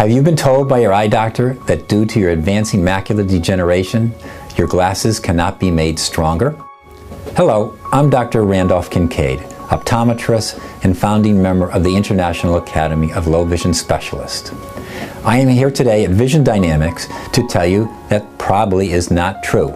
Have you been told by your eye doctor that due to your advancing macular degeneration, your glasses cannot be made stronger? Hello, I'm Dr. Randolph Kinkade, optometrist and founding member of the International Academy of Low Vision Specialists. I am here today at Vision Dynamics to tell you that probably is not true.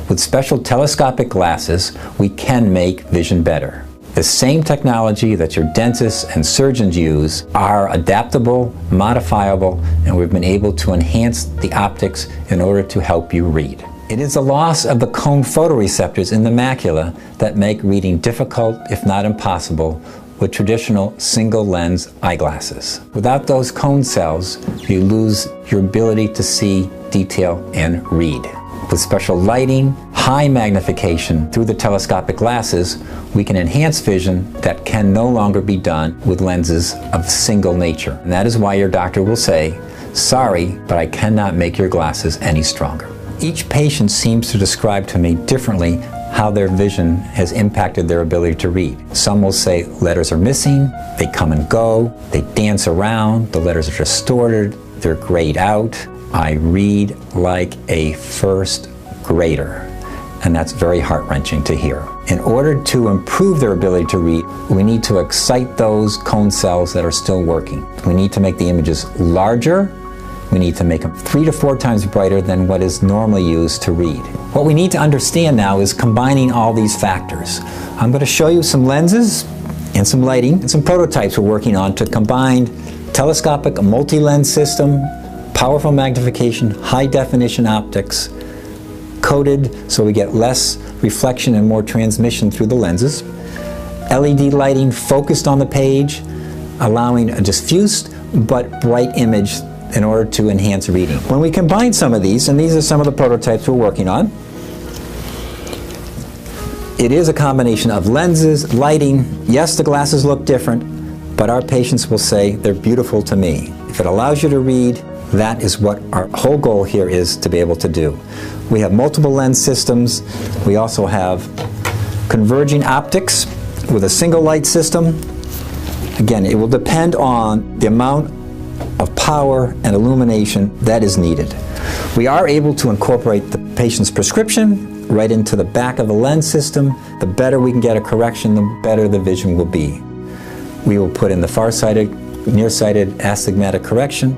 With special telescopic glasses, we can make vision better. The same technology that your dentists and surgeons use are adaptable, modifiable, and we've been able to enhance the optics in order to help you read. It is the loss of the cone photoreceptors in the macula that make reading difficult, if not impossible, with traditional single-lens eyeglasses. Without those cone cells, you lose your ability to see detail and read. With special lighting, high magnification through the telescopic glasses, we can enhance vision that can no longer be done with lenses of single nature. And that is why your doctor will say, "Sorry, but I cannot make your glasses any stronger." Each patient seems to describe to me differently how their vision has impacted their ability to read. Some will say letters are missing, they come and go, they dance around, the letters are distorted, they're grayed out. I read like a first grader, and that's very heart-wrenching to hear. In order to improve their ability to read, we need to excite those cone cells that are still working. We need to make the images larger. We need to make them 3 to 4 times brighter than what is normally used to read. What we need to understand now is combining all these factors. I'm going to show you some lenses and some lighting and some prototypes we're working on to combine telescopic multi-lens system, powerful magnification, high definition optics, coated so we get less reflection and more transmission through the lenses, LED lighting focused on the page, allowing a diffused but bright image in order to enhance reading. When we combine some of these, and these are some of the prototypes we're working on, it is a combination of lenses, lighting. Yes, the glasses look different, but our patients will say they're beautiful to me. If it allows you to read, that is what our whole goal here is to be able to do. We have multiple lens systems. We also have converging optics with a single light system. Again, it will depend on the amount of power and illumination that is needed. We are able to incorporate the patient's prescription right into the back of the lens system. The better we can get a correction, the better the vision will be. We will put in the farsighted, nearsighted astigmatic correction,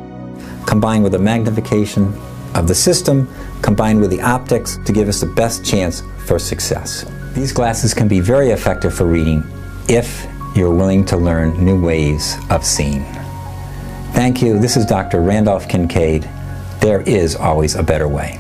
combined with the magnification of the system, combined with the optics to give us the best chance for success. These glasses can be very effective for reading if you're willing to learn new ways of seeing. Thank you. This is Dr. Randolph Kinkade. There is always a better way.